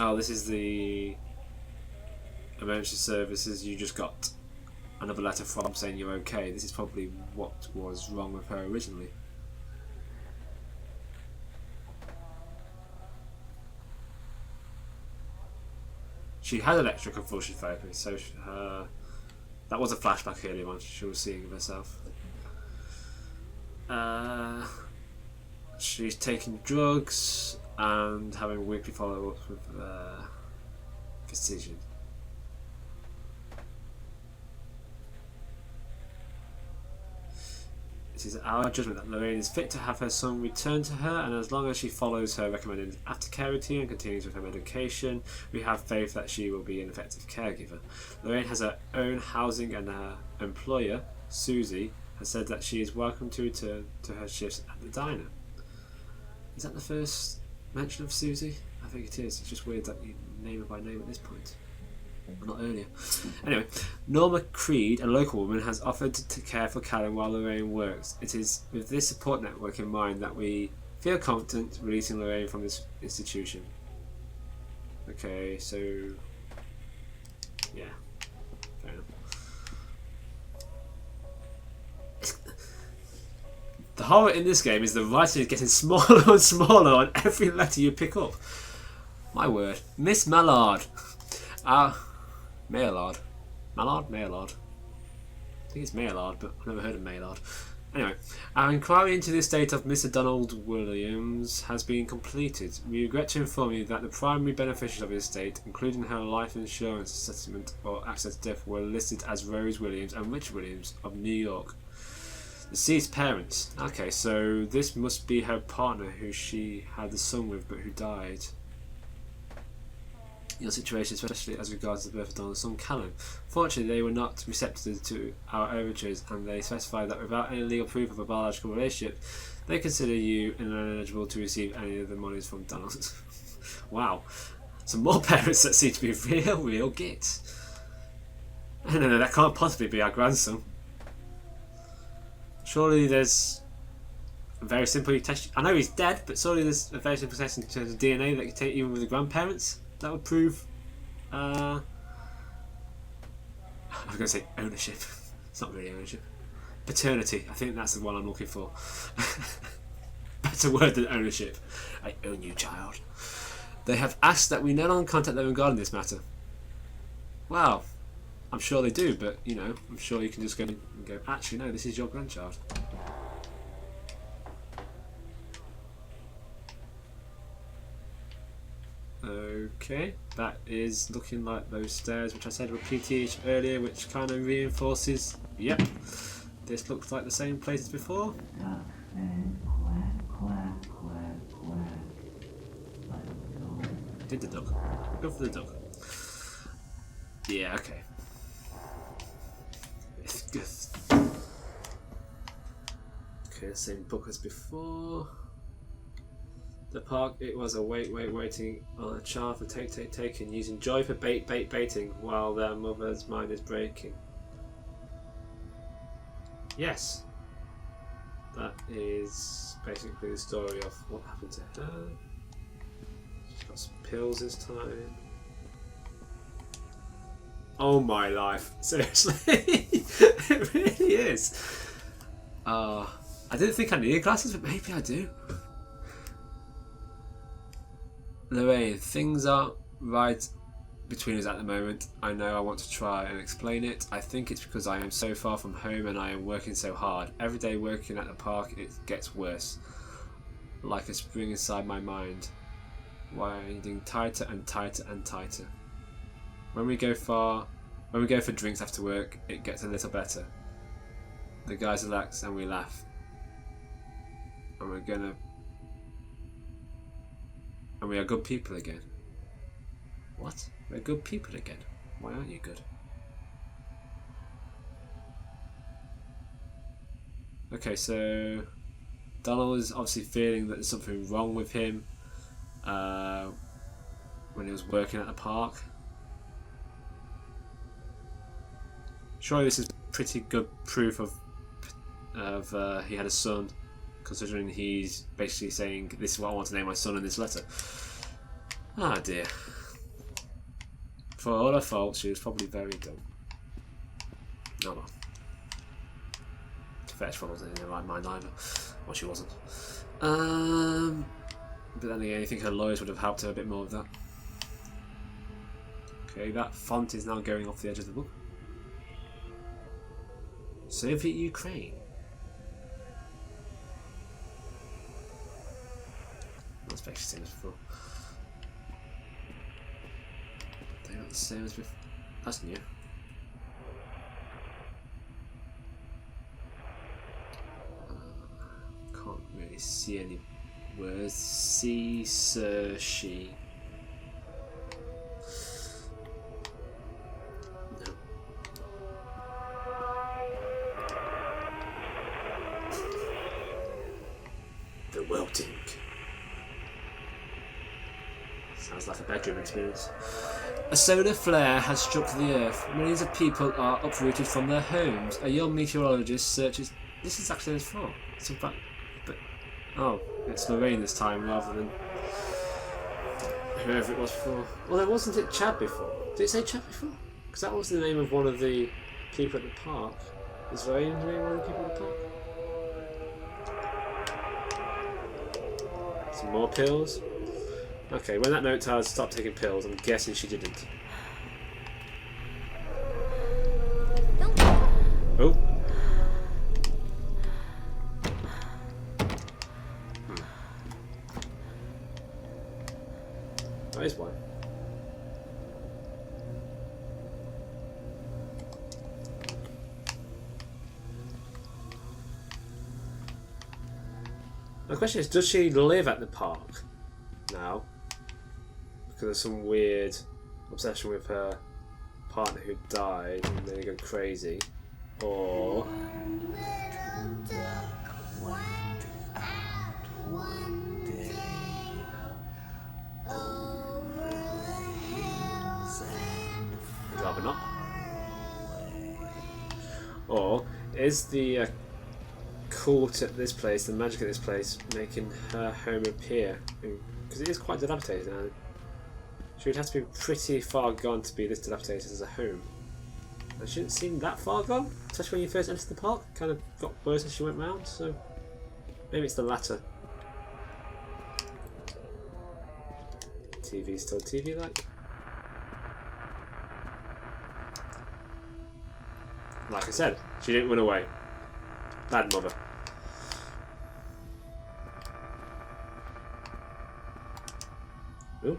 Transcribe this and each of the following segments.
Oh, this is the emergency services. You just got another letter from saying you're okay. This is probably what was wrong with her originally. She had electroconvulsion therapy, so that was a flashback earlier on. She was seeing of herself. She's taking drugs and having weekly follow-ups with Precision. It is our judgment that Lorraine is fit to have her son returned to her, and as long as she follows her recommended aftercare routine and continues with her medication, we have faith that she will be an effective caregiver. Lorraine has her own housing, and her employer, Susie, has said that she is welcome to return to her shifts at the diner. Is that the first mention of Susie? I think it is. It's just weird that you name her by name at this point. Well, not earlier. Anyway, Norma Creed, a local woman, has offered to care for Callum while Lorraine works. It is with this support network in mind that we feel confident releasing Lorraine from this institution. Okay, so yeah, fair enough. The horror in this game is the writing is getting smaller and smaller on every letter you pick up. My word. Miss Mallard. Maillard. Mallard? Maillard. I think it's Maillard, but I've never heard of Maillard. Anyway, our inquiry into the estate of Mr. Donald Williams has been completed. We regret to inform you that the primary beneficiaries of the estate, including her life insurance settlement or access to death, were listed as Rose Williams and Richard Williams of New York. Deceased parents. Okay, so this must be her partner who she had the son with but who died. Your situation, especially as regards the birth of Donald's son Callum. Fortunately, they were not receptive to our overtures, and they specified that without any legal proof of a biological relationship, they consider you ineligible to receive any of the monies from Donald. Wow. Some more parents that seem to be real gits. No, that can't possibly be our grandson. Surely there's a very simple test. I know he's dead, but surely there's a very simple test in terms of DNA that you take even with the grandparents. That would prove, I was going to say ownership. It's not really ownership. Paternity. I think that's the one I'm looking for. Better word than ownership. I own you, child. They have asked that we no longer contact them regarding this matter. Well, I'm sure they do, but, you know, I'm sure you can just go and go, actually, no, this is your grandchild. Okay, that is looking like those stairs which I said were PT earlier, which kind of reinforces, yep, this looks like the same place as before. Did the duck. Go for the duck. Yeah, okay. It's good. Okay, same book as before. The park, it was a waiting on a child for take and using joy for baiting while their mother's mind is breaking. Yes. That is basically the story of what happened to her. She's got some pills this time. Oh my life. Seriously? It really is. I didn't think I needed glasses, but maybe I do. Lorraine, things aren't right between us at the moment. I know I want to try and explain it. I think it's because I am so far from home and I am working so hard. Every day working at the park, it gets worse. Like a spring inside my mind, winding tighter and tighter and tighter. When we go for drinks after work, it gets a little better. The guys relax and we laugh. And we are good people again. What? We're good people again? Why aren't you good? Okay, so Donald is obviously feeling that there's something wrong with him when he was working at the park. Surely this is pretty good proof of he had a son, considering he's basically saying this is what I want to name my son in this letter. Ah dear. For all her faults, she was probably very dumb. No, well. To fetch wasn't in her right mind either. Well, she wasn't. But then again, I think her lawyers would have helped her a bit more with that. Okay, that font is now going off the edge of the book. Soviet Ukraine. Not expected to see this before. They're not the same as before. That's new. Can't really see any words. See, sir, she. No. The welting. Sounds like a bedroom experience. A solar flare has struck the Earth. Millions of people are uprooted from their homes. A young meteorologist searches. This is actually his fault. It's in fact, but oh, it's Lorraine this time rather than whoever it was before. Well, wasn't it Chad before? Did it say Chad before? Because that was the name of one of the people at the park. Is Lorraine the name of one of the people at the park? Some more pills. Okay, when that note tells her to stop taking pills, I'm guessing she didn't. Oh. That is one. The question is, does she live at the park now? Because of some weird obsession with her partner who died and then they go crazy. Or rather not. Or is the cult at this place, the magic at this place, making her home appear? Because it is quite dilapidated now. She would have to be pretty far gone to be this dilapidated as a home. And she didn't seem that far gone, especially when you first entered the park. Kind of got worse as she went round, so maybe it's the latter. TV still TV-like. Like I said, she didn't run away. Bad mother. Ooh.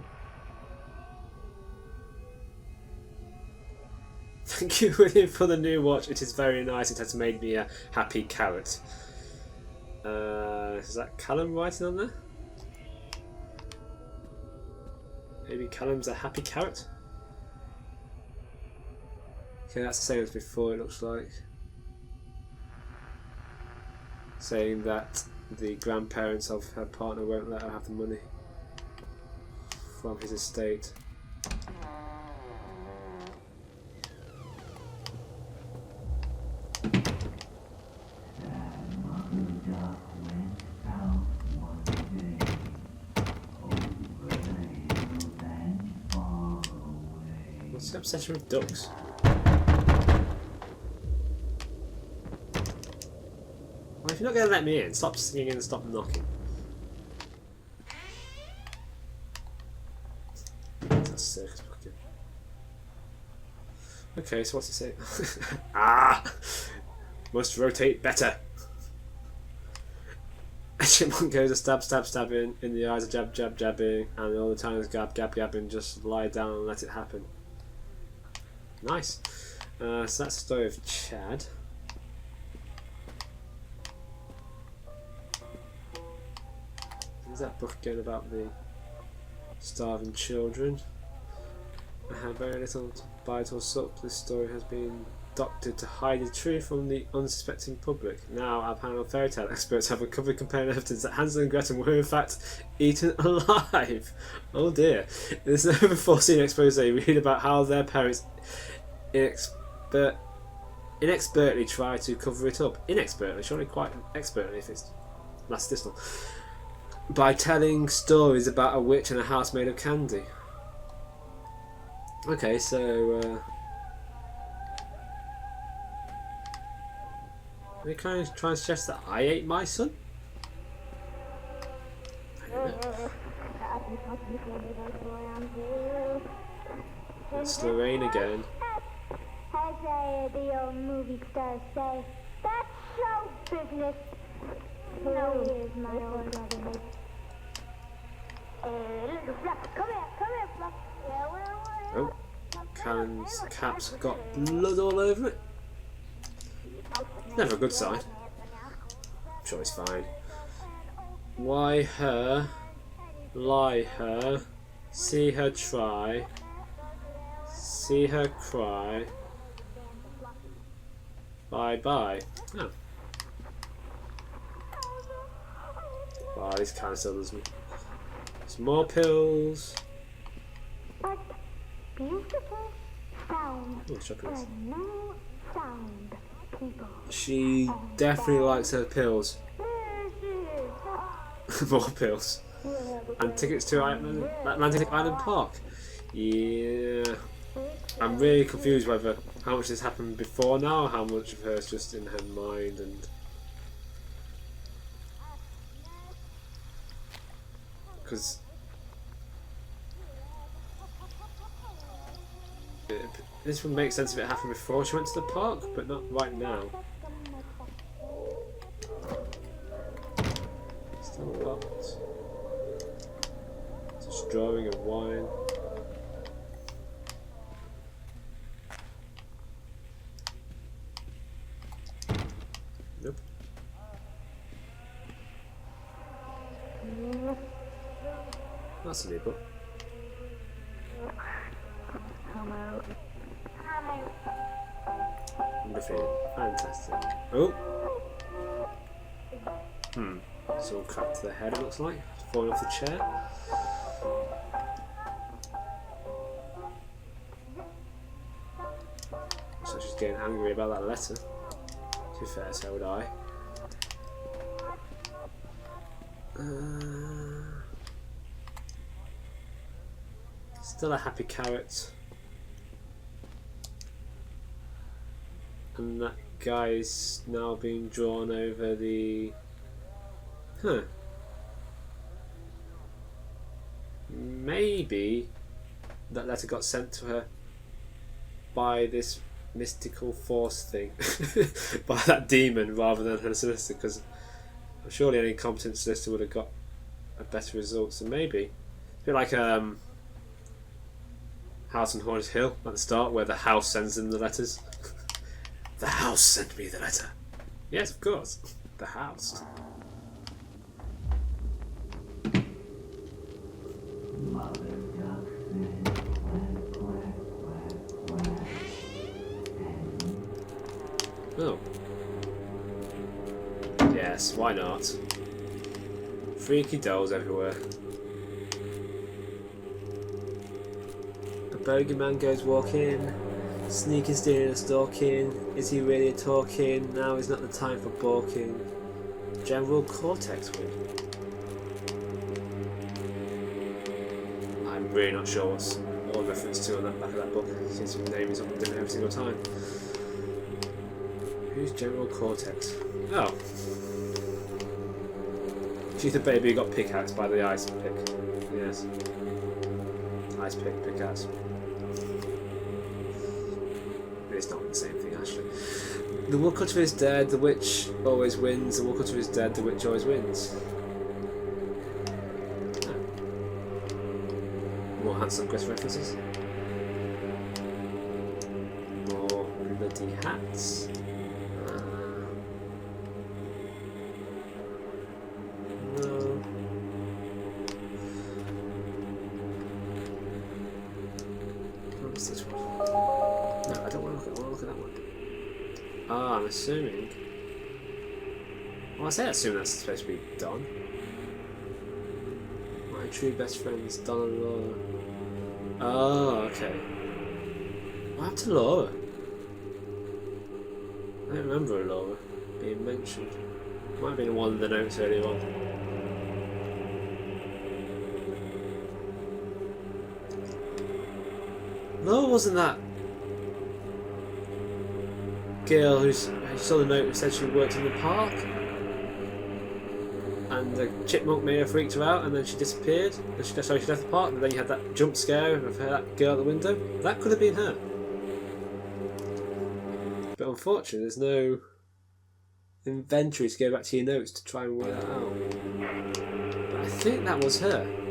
Thank you, William, for the new watch. It is very nice. It has made me a happy carrot. Is that Callum writing on there? Maybe Callum's a happy carrot? Okay, that's the same as before, it looks like. Saying that the grandparents of her partner won't let her have the money from his estate. What's the obsession with ducks? Well, if you're not going to let me in, stop singing and stop knocking. That's a circus bucket. Okay, so what's it say? Ah! Must rotate better. A chipmunk goes a stabbing in the eyes of jabbing, and all the time is gabbing, just lie down and let it happen. Nice. So that's the story of Chad. Is that book again about the starving children? I have very little to bite or sup. This story has been doctored to hide the truth from the unsuspecting public. Now our panel of fairy tale experts have uncovered compelling evidence that Hansel and Gretel were in fact eaten alive. Oh dear. In this never before seen expose, we read about how their parents inexpertly try to cover it up. Inexpertly, surely quite expertly if it's last distal. By telling stories about a witch and a house made of candy. Okay, so are you trying to suggest that I ate my son? I don't know. It's Lorraine again. As the old movie stars say, that's show business. No, here's my old brother, Nick. Little Fluff, come here, Fluff. Yeah, where are you? Oh, Callan's cap's got blood all over it. Never a good sign. I'm sure he's fine. Why her? Lie her? See her try? See her cry? Bye bye. Oh. Wow, this kind of still does me. Some more pills. But beautiful sound. Oh, chocolates. And no sound, people. She definitely likes her pills. There she is. More pills. And tickets to Atlantic Island Park. Yeah. I'm really confused whether how much this happened before now or how much of her is just in her mind and because this would make sense if it happened before she went to the park, but not right now. Still locked. Just drawing of wine. Nope. That's a new book. Nothing. Fantastic. Oh! It's all cracked to the head, it looks like. It's falling off the chair. So she's getting angry about that letter. To be fair, so would I. Still a happy carrot. And that guy's now being drawn over the... Maybe that letter got sent to her by this mystical force thing. By that demon rather than her solicitor, because surely any competent solicitor would have got a better result. So maybe. A bit like House on Haunted Hill at the start, where the house sends them the letters. The house sent me the letter. Yes, of course. The house. Oh. Yes, why not? Freaky dolls everywhere. A bogeyman goes walking. Sneaking, stealing and stalking. Is he really talking? Now is not the time for balking. General Cortex win. I'm really not sure what's all reference to on that back of that book. It seems to be naming something different every single time. Who's General Cortex? Oh. She's the baby who got pickaxed by the ice pick. Yes. Ice pick, pickaxe. It's not the same thing, actually. The woodcutter is dead, the witch always wins. The woodcutter is dead, the witch always wins. Oh. More Hansel and Gretel references. More bloody hats. No. What's this one? No, I don't want to look at that one. Ah, I'm assuming. Well, I say assume that's supposed to be Don. My true best friends, Don and Laura. Oh, okay. What happened to Laura? I don't remember Laura being mentioned. Might have been one of the notes earlier on. No, wasn't that girl who saw the note that said she worked in the park? And the chipmunk may have freaked her out and then she disappeared. And she left the park, and then you had that jump scare of that girl at the window. That could have been her. But unfortunately, there's no inventory to go back to your notes to try and work that out. But I think that was her.